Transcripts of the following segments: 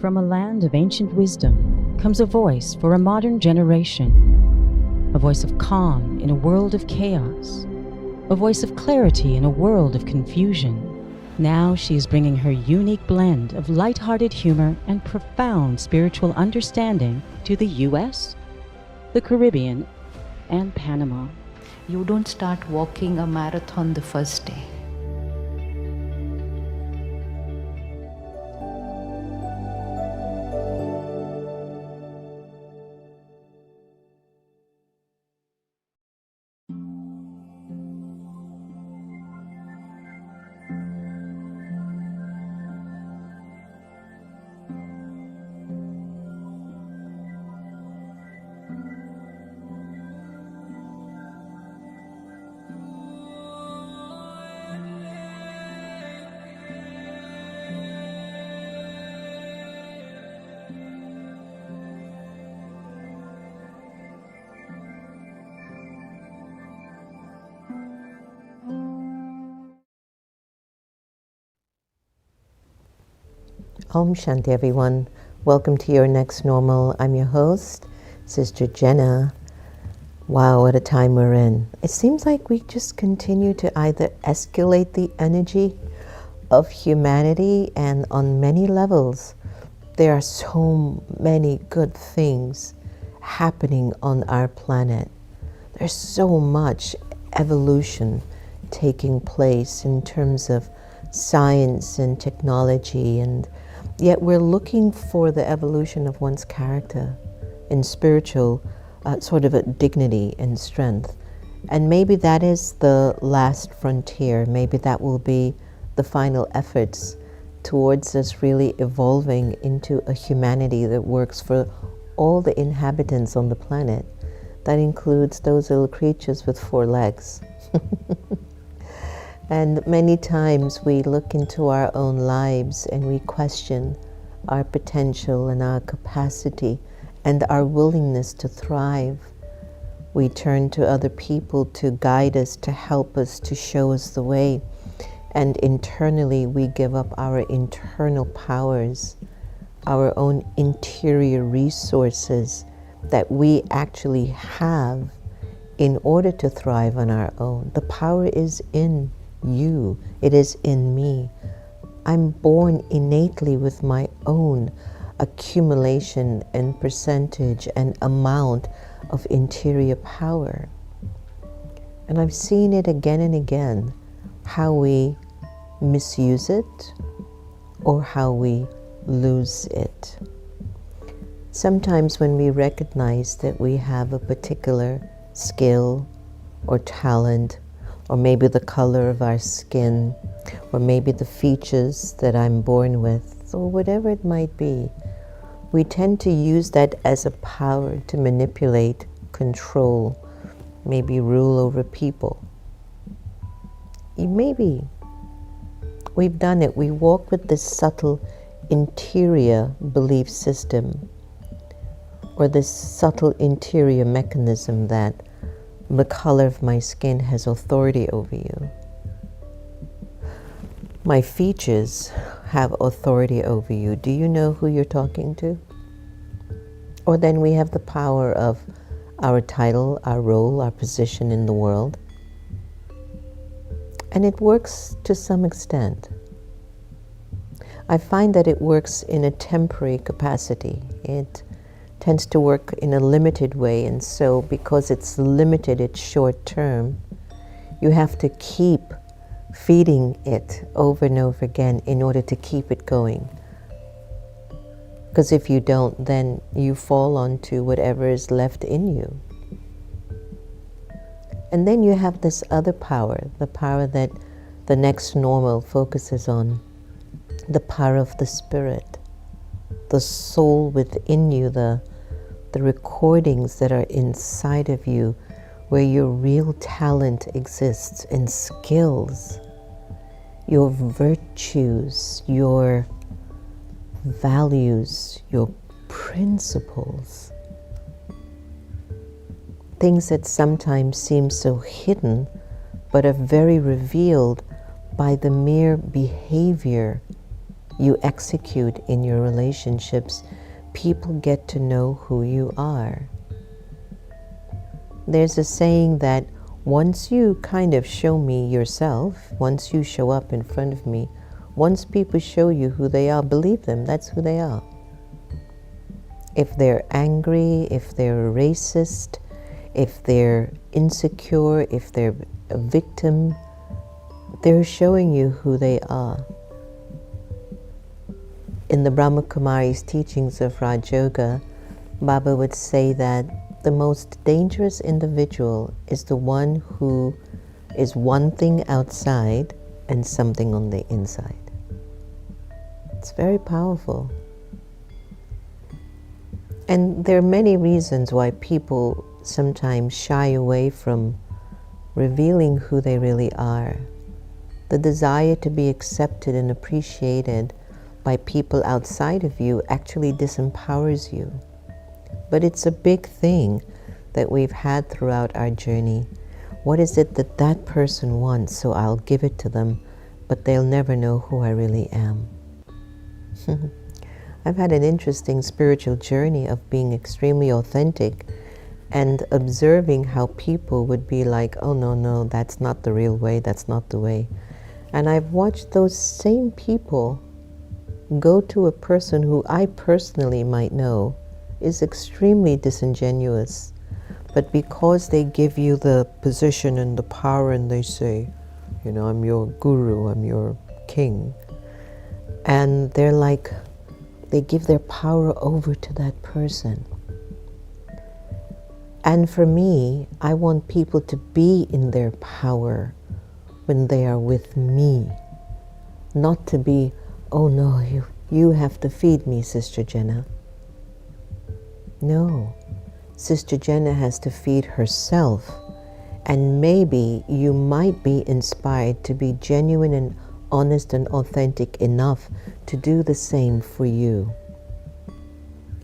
From a land of ancient wisdom comes a voice for a modern generation, a voice of calm in a world of chaos, a voice of clarity in a world of confusion. Now she is bringing her unique blend of lighthearted humor and profound spiritual understanding to the U.S., the Caribbean, and Panama. You don't start walking a marathon the first day. Om Shanti, everyone. Welcome to Your Next Normal. I'm your host, Sister Jenna. Wow, what a time we're in. It seems like we just continue to either escalate the energy of humanity, and on many levels, there are so many good things happening on our planet. There's so much evolution taking place in terms of science and technology, and yet we're looking for the evolution of one's character in spiritual sort of a dignity and strength. And maybe that is the last frontier. Maybe that will be the final efforts towards us really evolving into a humanity that works for all the inhabitants on the planet. That includes those little creatures with 4 legs. And many times we look into our own lives and we question our potential and our capacity and our willingness to thrive. We turn to other people to guide us, to help us, to show us the way. And internally we give up our internal powers, our own interior resources that we actually have in order to thrive on our own. The power is in you. It is in me. I'm born innately with my own accumulation and percentage and amount of interior power. And I've seen it again and again, how we misuse it or how we lose it. Sometimes when we recognize that we have a particular skill or talent, or maybe the color of our skin, or maybe the features that I'm born with, or whatever it might be, we tend to use that as a power to manipulate, control, maybe rule over people. Maybe we've done it. We walk with this subtle interior belief system, or this subtle interior mechanism that the color of my skin has authority over you. My features have authority over you. Do you know who you're talking to? Or then we have the power of our title, our role, our position in the world. And it works to some extent. I find that it works in a temporary capacity. It tends to work in a limited way, and so because it's limited, it's short term, you have to keep feeding it over and over again in order to keep it going. Because if you don't, then you fall onto whatever is left in you. And then you have this other power, the power that the next normal focuses on, the power of the spirit, the soul within you, the recordings that are inside of you, where your real talent exists, and skills, your virtues, your values, your principles. Things that sometimes seem so hidden, but are very revealed by the mere behavior you execute in your relationships, people get to know who you are. There's a saying that once you kind of show me yourself, once you show up in front of me, once people show you who they are, believe them, that's who they are. If they're angry, if they're racist, if they're insecure, if they're a victim, they're showing you who they are. In the Brahma Kumaris teachings of Raj Yoga, Baba would say that the most dangerous individual is the one who is one thing outside and something on the inside. It's very powerful. And there are many reasons why people sometimes shy away from revealing who they really are. The desire to be accepted and appreciated by people outside of you actually disempowers you. But it's a big thing that we've had throughout our journey. What is it that that person wants, so I'll give it to them, but they'll never know who I really am. I've had an interesting spiritual journey of being extremely authentic and observing how people would be like, oh no, that's not the real way, that's not the way. And I've watched those same people go to a person who I personally might know is extremely disingenuous, but because they give you the position and the power and they say, you know, I'm your guru, I'm your king, and they're like, they give their power over to that person. And for me, I want people to be in their power when they are with me, not to be, oh no, you have to feed me, Sister Jenna. No, Sister Jenna has to feed herself, and maybe you might be inspired to be genuine and honest and authentic enough to do the same for you.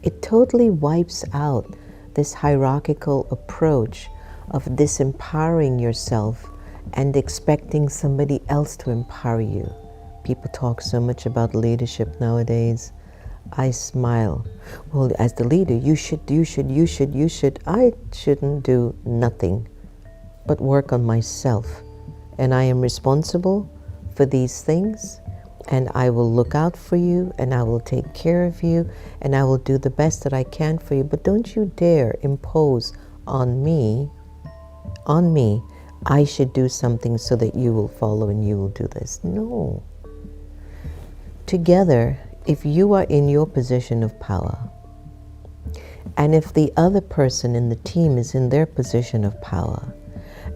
It totally wipes out this hierarchical approach of disempowering yourself and expecting somebody else to empower you. People talk so much about leadership nowadays. I smile. Well, as the leader, you should. I shouldn't do nothing but work on myself. And I am responsible for these things, and I will look out for you, and I will take care of you, and I will do the best that I can for you. But don't you dare impose on me, I should do something so that you will follow and you will do this. No. Together, if you are in your position of power, and if the other person in the team is in their position of power,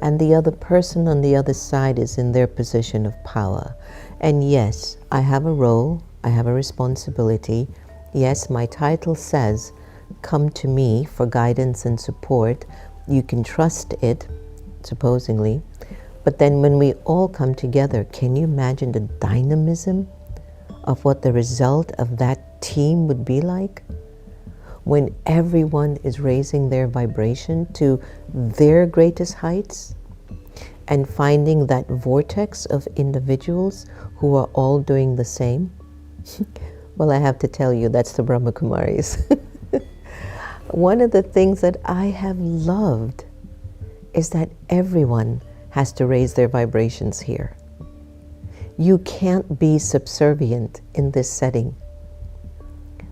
and the other person on the other side is in their position of power, and yes, I have a role, I have a responsibility, yes, my title says, come to me for guidance and support, you can trust it, supposedly, but then when we all come together, can you imagine the dynamism of what the result of that team would be like? When everyone is raising their vibration to their greatest heights and finding that vortex of individuals who are all doing the same. Well, I have to tell you, that's the Brahma Kumaris. One of the things that I have loved is that everyone has to raise their vibrations here. You can't be subservient in this setting.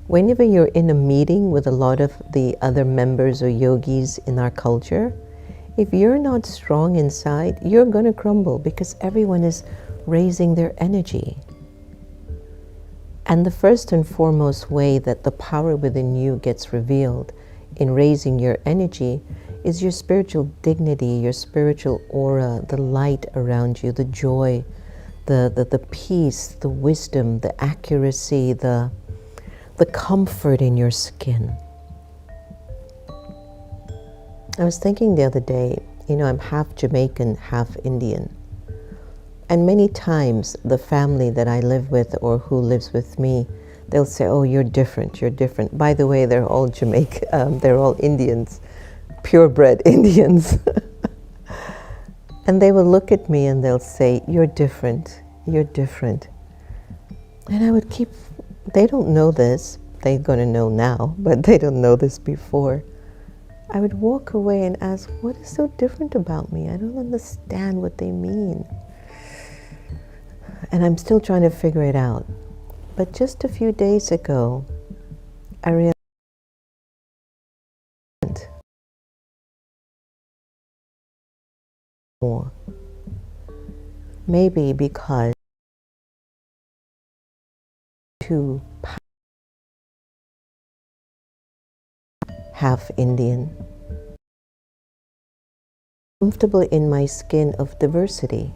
Whenever you're in a meeting with a lot of the other members or yogis in our culture, if you're not strong inside, you're going to crumble because everyone is raising their energy. And the first and foremost way that the power within you gets revealed in raising your energy is your spiritual dignity, your spiritual aura, the light around you, the joy, the peace, the wisdom, the accuracy, the comfort in your skin. I was thinking the other day, you know, I'm half Jamaican, half Indian. And many times the family that I live with or who lives with me, they'll say, oh, you're different, you're different. By the way, they're all they're all Indians, purebred Indians. And they will look at me and they'll say, you're different, you're different. And I would keep, they don't know this, they're going to know now, but they don't know this before. I would walk away and ask, what is so different about me? I don't understand what they mean. And I'm still trying to figure it out. But just a few days ago, I realized more. Maybe because to half Indian, comfortable in my skin of diversity.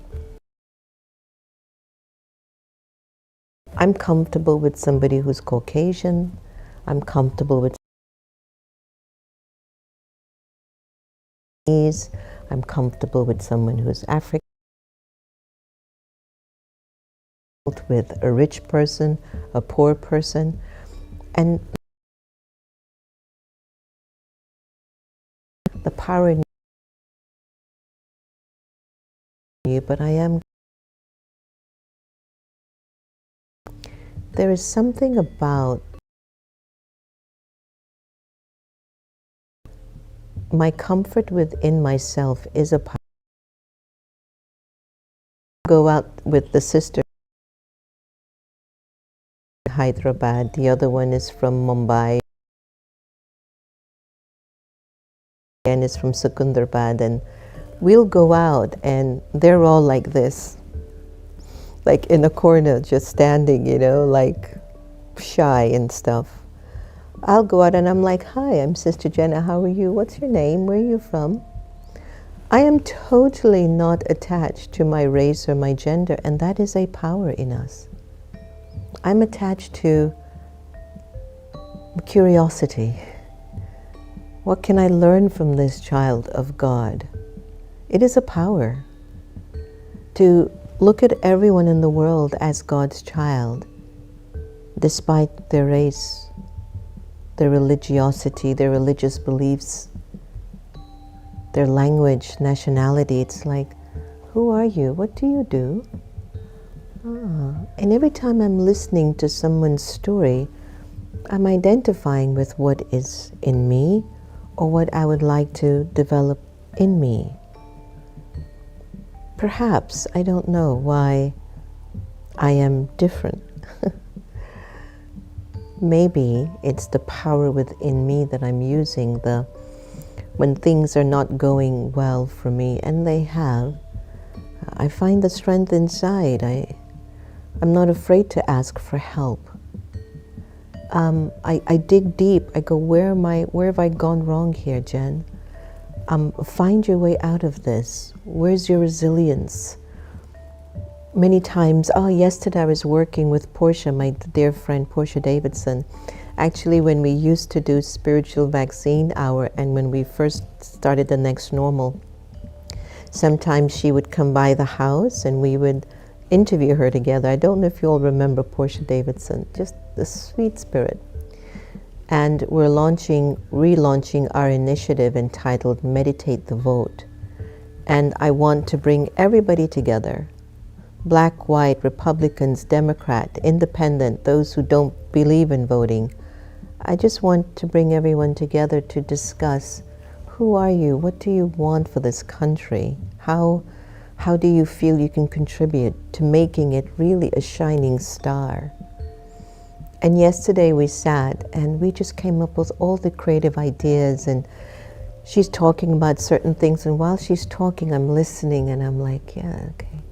I'm comfortable with somebody who's Caucasian. I'm comfortable with Chinese. I'm comfortable with someone who's African, with a rich person, a poor person. And the power in you, but there is something about my comfort within myself is a power. Go out with the sister in Hyderabad, the other one is from Mumbai, and is from Secunderabad, and we'll go out and they're all like this, like in a corner, just standing, like shy and stuff. I'll go out and I'm like, hi, I'm Sister Jenna, how are you? What's your name? Where are you from? I am totally not attached to my race or my gender, and that is a power in us. I'm attached to curiosity. What can I learn from this child of God? It is a power to look at everyone in the world as God's child, despite their race, their religiosity, their religious beliefs, their language, nationality. It's like, who are you? What do you do? And every time I'm listening to someone's story, I'm identifying with what is in me or what I would like to develop in me. Perhaps, I don't know why I am different. Maybe it's the power within me that I'm using, when things are not going well for me, and they have, I find the strength inside. I'm not afraid to ask for help. I dig deep. I go, where have I gone wrong here, Jen? Find your way out of this. Where's your resilience? Many times, yesterday I was working with Portia, my dear friend Portia Davidson. Actually, when we used to do spiritual vaccine hour and when we first started the Next Normal, sometimes she would come by the house and we would interview her together. I don't know if you all remember Portia Davidson, just the sweet spirit. And we're relaunching our initiative entitled Meditate the Vote. And I want to bring everybody together, black, white, Republicans, Democrat, independent, those who don't believe in voting. I just want to bring everyone together to discuss, who are you? What do you want for this country? How do you feel you can contribute to making it really a shining star? And yesterday we sat and we just came up with all the creative ideas, and she's talking about certain things, and while she's talking I'm listening and I'm like, yeah, okay.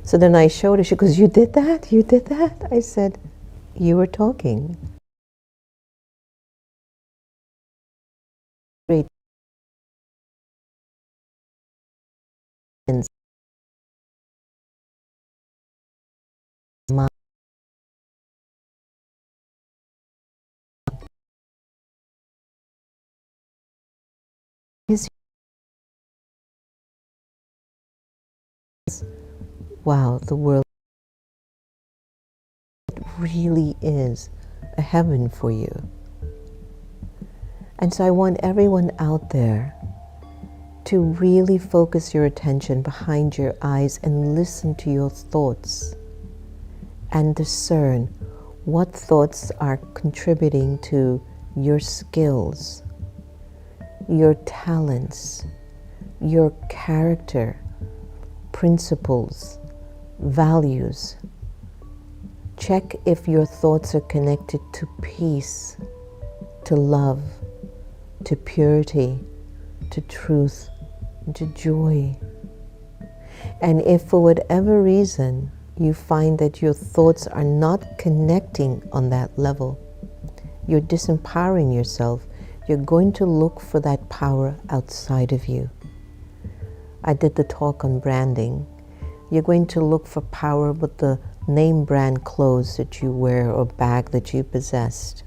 So then I showed her, she goes, you did that? You did that? I said, you were talking. Great. Wow, the world really is a heaven for you. And so I want everyone out there to really focus your attention behind your eyes and listen to your thoughts. and discern what thoughts are contributing to your skills, your talents, your character, principles, values. Check if your thoughts are connected to peace, to love, to purity, to truth, and to joy. And if for whatever reason you find that your thoughts are not connecting on that level, you're disempowering yourself, you're going to look for that power outside of you. I did the talk on branding. You're going to look for power with the name brand clothes that you wear or bag that you possessed.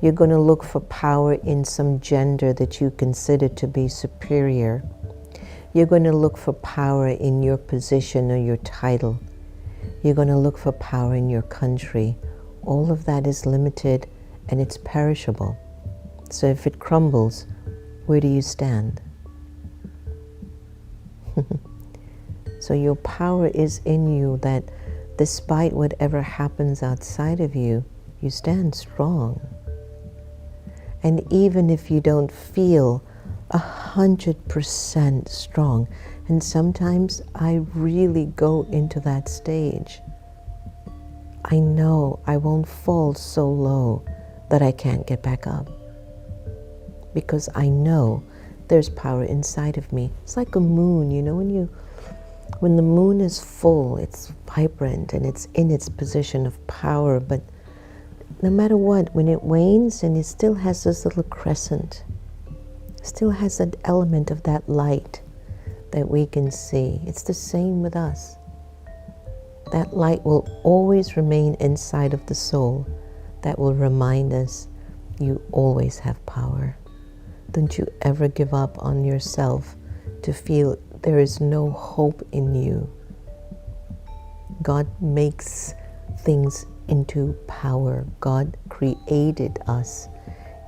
You're going to look for power in some gender that you consider to be superior. You're going to look for power in your position or your title. You're going to look for power in your country. All of that is limited and it's perishable. So if it crumbles, where do you stand? So your power is in you, that despite whatever happens outside of you, you stand strong. And even if you don't feel 100% strong, and sometimes I really go into that stage, I know I won't fall so low that I can't get back up. Because I know there's power inside of me. It's like a moon, you know, when the moon is full, it's vibrant and it's in its position of power, but no matter what, when it wanes and it still has this little crescent, still has that element of that light that we can see. It's the same with us. That light will always remain inside of the soul. That will remind us, you always have power. Don't you ever give up on yourself to feel there is no hope in you. God makes things into power. God created us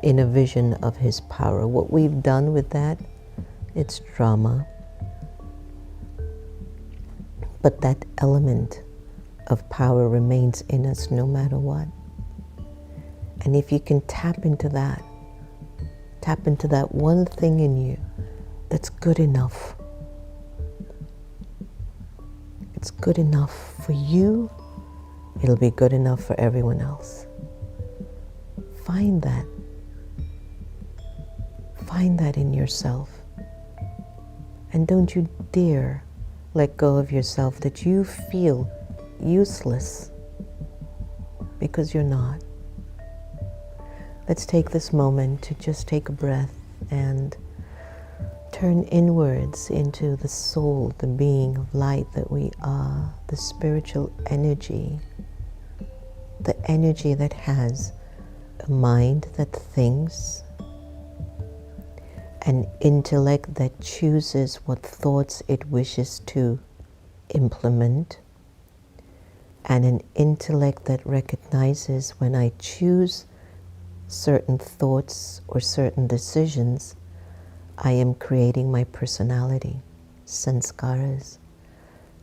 in a vision of His power. What we've done with that, it's drama. But that element of power remains in us no matter what. And if you can tap into that one thing in you that's good enough. It's good enough for you, it'll be good enough for everyone else. Find that. Find that in yourself. And don't you dare let go of yourself that you feel useless, because you're not. Let's take this moment to just take a breath and turn inwards into the soul, the being of light that we are, the spiritual energy, the energy that has a mind that thinks, an intellect that chooses what thoughts it wishes to implement, and an intellect that recognizes when I choose certain thoughts or certain decisions, I am creating my personality, sanskaras.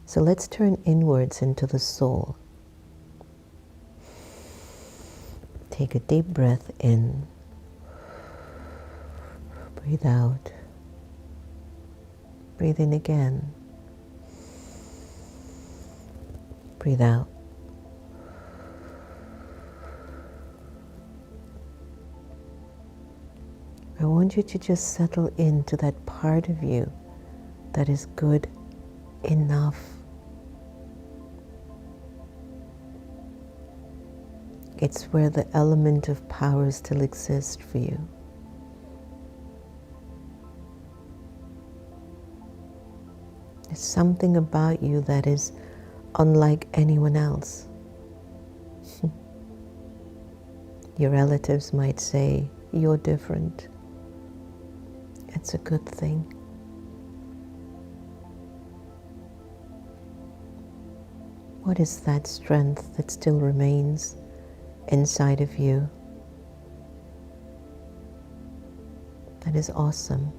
So let's turn inwards into the soul. Take a deep breath in. Breathe out. Breathe in again. Breathe out. I want you to just settle into that part of you that is good enough. It's where the element of power still exists for you. There's something about you that is unlike anyone else. Your relatives might say, you're different. It's a good thing. What is that strength that still remains inside of you? That is awesome.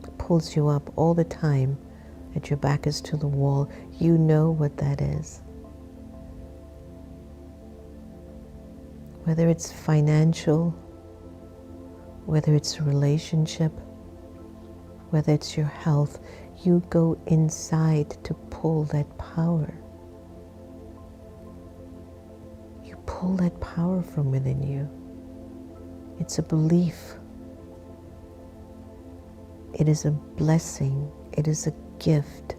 It pulls you up all the time that your back is to the wall, you know what that is. Whether it's financial, whether it's a relationship, whether it's your health, you go inside to pull that power. You pull that power from within you. It's a belief. It is a blessing. It is a gift.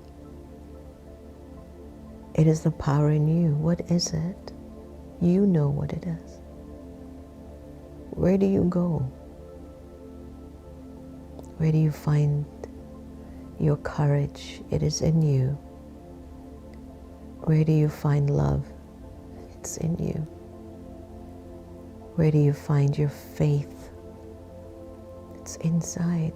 It is the power in you. What is it? You know what it is. Where do you go? Where do you find your courage? It is in you. Where do you find love? It's in you. Where do you find your faith? It's inside.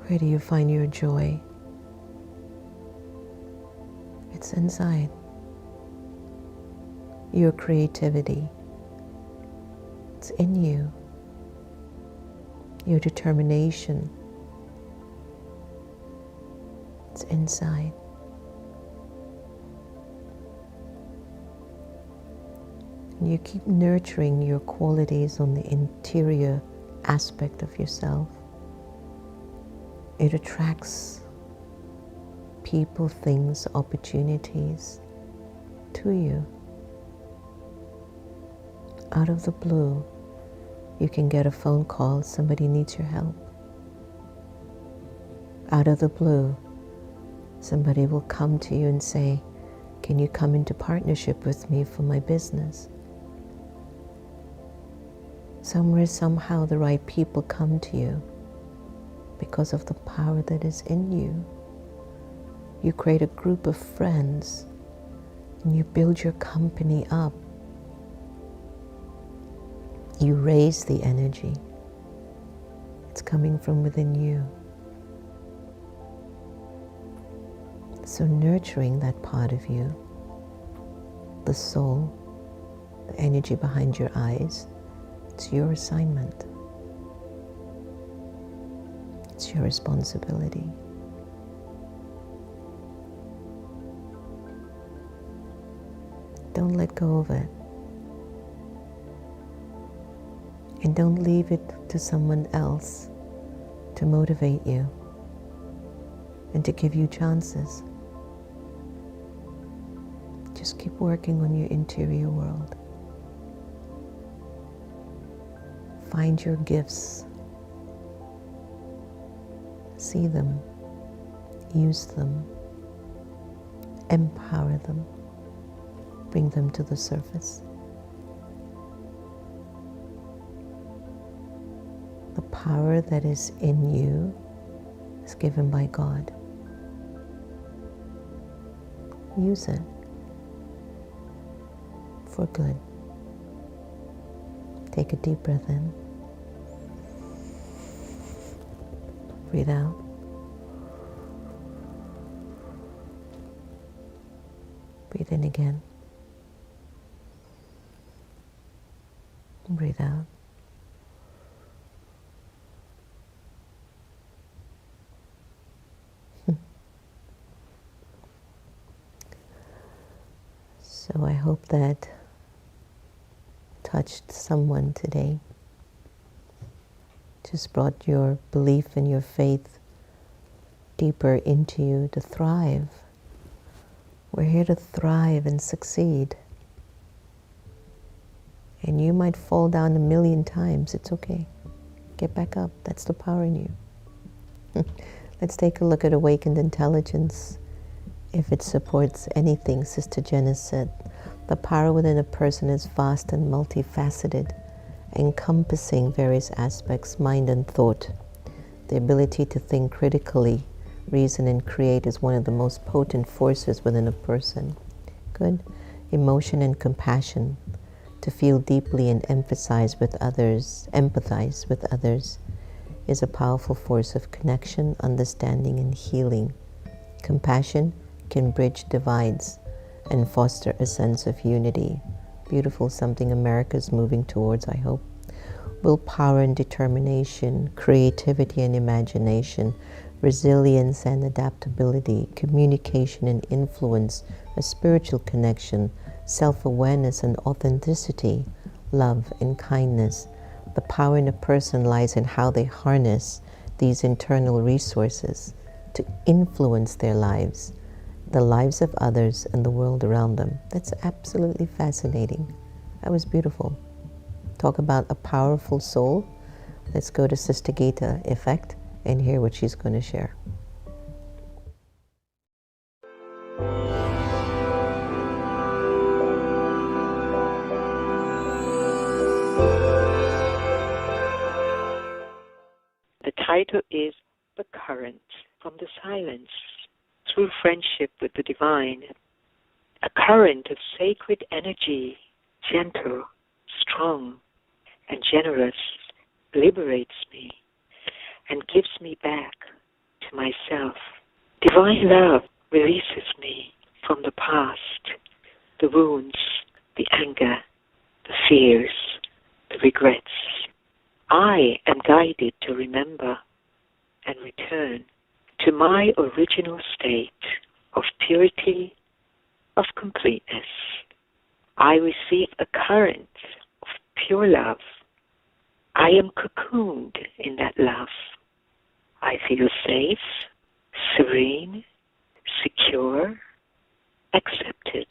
Where do you find your joy? It's inside. Your creativity, it's in you. Your determination, it's inside. And you keep nurturing your qualities on the interior aspect of yourself. It attracts people, things, opportunities to you. Out of the blue, you can get a phone call, somebody needs your help. Out of the blue, somebody will come to you and say, can you come into partnership with me for my business? Somewhere, somehow, the right people come to you because of the power that is in you. You create a group of friends and you build your company up. You raise the energy. It's coming from within you. So nurturing that part of you, the soul, the energy behind your eyes, it's your assignment. It's your responsibility. Don't let go of it. And don't leave it to someone else to motivate you and to give you chances. Just keep working on your interior world. Find your gifts. See them. Use them. Empower them. Bring them to the surface. The power that is in you is given by God. Use it for good. Take a deep breath in. Breathe out. Breathe in again. Breathe out. So I hope that touched someone today. Just brought your belief and your faith deeper into you to thrive. We're here to thrive and succeed. And you might fall down 1,000,000 times. It's okay. Get back up. That's the power in you. Let's take a look at awakened intelligence. If it supports anything, Sister Jenna said, the power within a person is vast and multifaceted, encompassing various aspects, mind and thought. The ability to think critically, reason and create is one of the most potent forces within a person. Good. Emotion and compassion, to feel deeply and empathize with others, is a powerful force of connection, understanding and healing. Compassion can bridge divides and foster a sense of unity. Beautiful, something America's moving towards, I hope. willpower and determination, creativity and imagination, resilience and adaptability, communication and influence, a spiritual connection, self-awareness and authenticity, love and kindness. The power in a person lies in how they harness these internal resources to influence their lives, the lives of others and the world around them. That's absolutely fascinating. That was beautiful. Talk about a powerful soul. Let's go to Sister Gita Effect and hear what she's going to share. The title is The Current from the Silence Through Friendship with the Divine. A current of sacred energy, gentle, strong, and generous, liberates me and gives me back to myself. Divine love releases me from the past, the wounds, the anger, the fears, the regrets. I am guided to remember and return to my original state of purity, of completeness. I receive a current of pure love. I am cocooned in that love. I feel safe, serene, secure, accepted.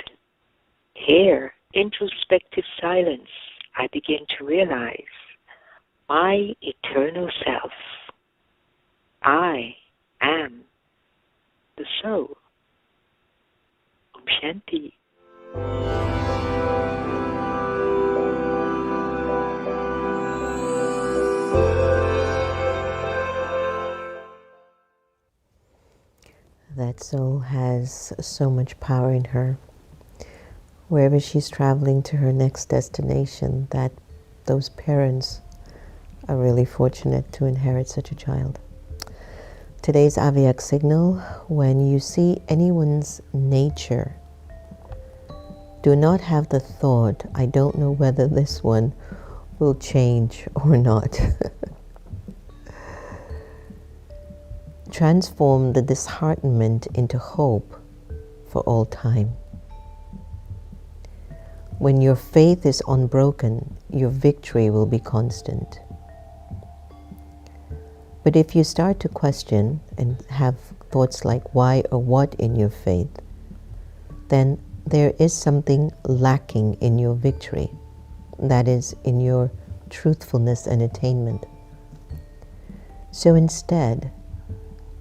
Here, introspective silence, I begin to realize my eternal self. I am the soul. Om Shanti. That soul has so much power in her. Wherever she's traveling to her next destination, that those parents are really fortunate to inherit such a child. Today's Avyak signal: when you see anyone's nature, do not have the thought, I don't know whether this one will change or not. Transform the disheartenment into hope for all time. When your faith is unbroken, your victory will be constant. But if you start to question and have thoughts like why or what in your faith, then there is something lacking in your victory. That is, in your truthfulness and attainment. So instead,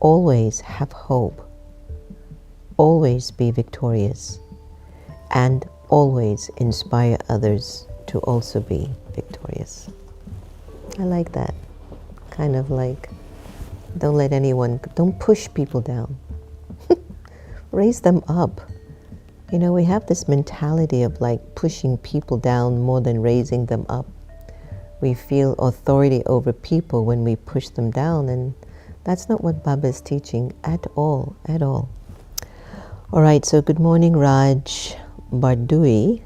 always have hope, always be victorious, and always inspire others to also be victorious. I like that. Kind of like, don't push people down. Raise them up. You know, we have this mentality of like pushing people down more than raising them up. We feel authority over people when we push them down, and that's not what Baba is teaching at all, at all. All right, so good morning, Raj Bardui.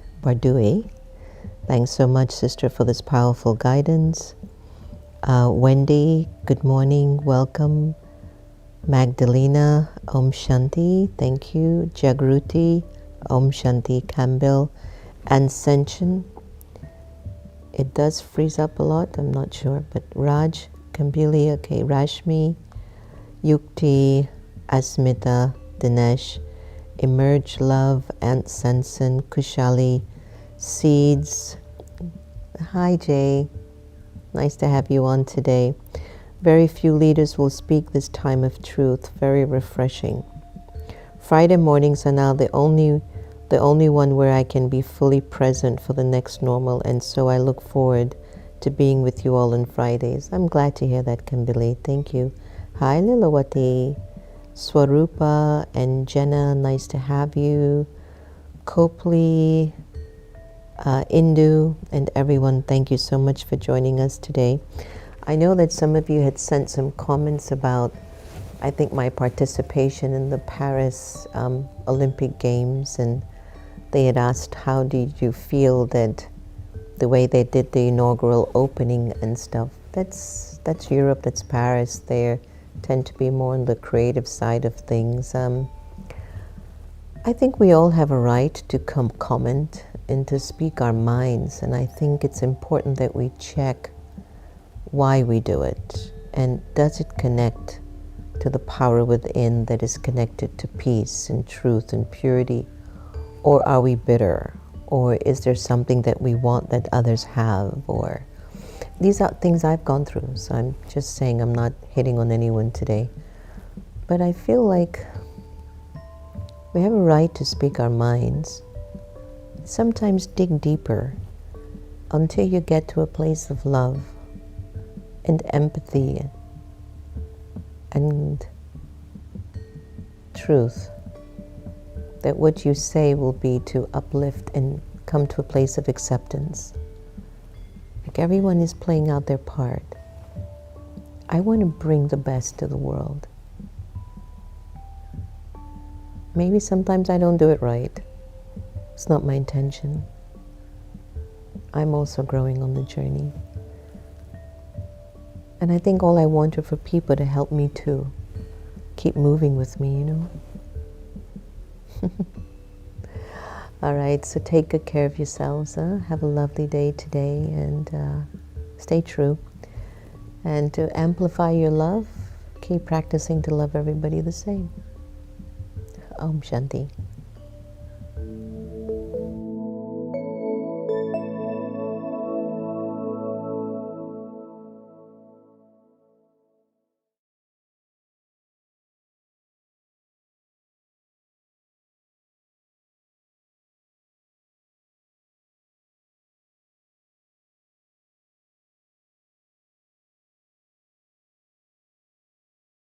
Thanks so much, sister, for this powerful guidance. Wendy, good morning, welcome. Magdalena, Om Shanti, thank you. Jagruti, Om Shanti. Campbell, Ascension. It does freeze up a lot, I'm not sure, but Raj, Kambilia, okay, Rashmi, Yukti, Asmita, Dinesh, Emerge Love, Ant Sanson, Kushali, Seeds. Hi Jay, nice to have you on today. Very few leaders will speak this time of truth, very refreshing. Friday mornings are now the only one where I can be fully present for the next normal, and so I look forward to being with you all on Fridays. I'm glad to hear that, Kambili. Thank you. Hi, Lilawati, Swarupa, and Jenna. Nice to have you. Copley, Indu, and everyone, thank you so much for joining us today. I know that some of you had sent some comments about, I think, my participation in the Paris Olympic Games, and they had asked, how did you feel that the way they did the inaugural opening and stuff. That's Europe, that's Paris. They tend to be more on the creative side of things. I think we all have a right to comment and to speak our minds, and I think it's important that we check why we do it, and does it connect to the power within that is connected to peace and truth and purity, or are we bitter, or is there something that we want that others have, or these are things I've gone through, so I'm just saying, I'm not hitting on anyone today, but I feel like we have a right to speak our minds. Sometimes dig deeper until you get to a place of love and empathy and truth, that what you say will be to uplift and come to a place of acceptance. Like everyone is playing out their part. I want to bring the best to the world. Maybe sometimes I don't do it right. It's not my intention. I'm also growing on the journey. And I think all I want are for people to help me too. Keep moving with me, you know? All right, so take good care of yourselves. Have a lovely day today, and stay true. And to amplify your love, keep practicing to love everybody the same. Om Shanti.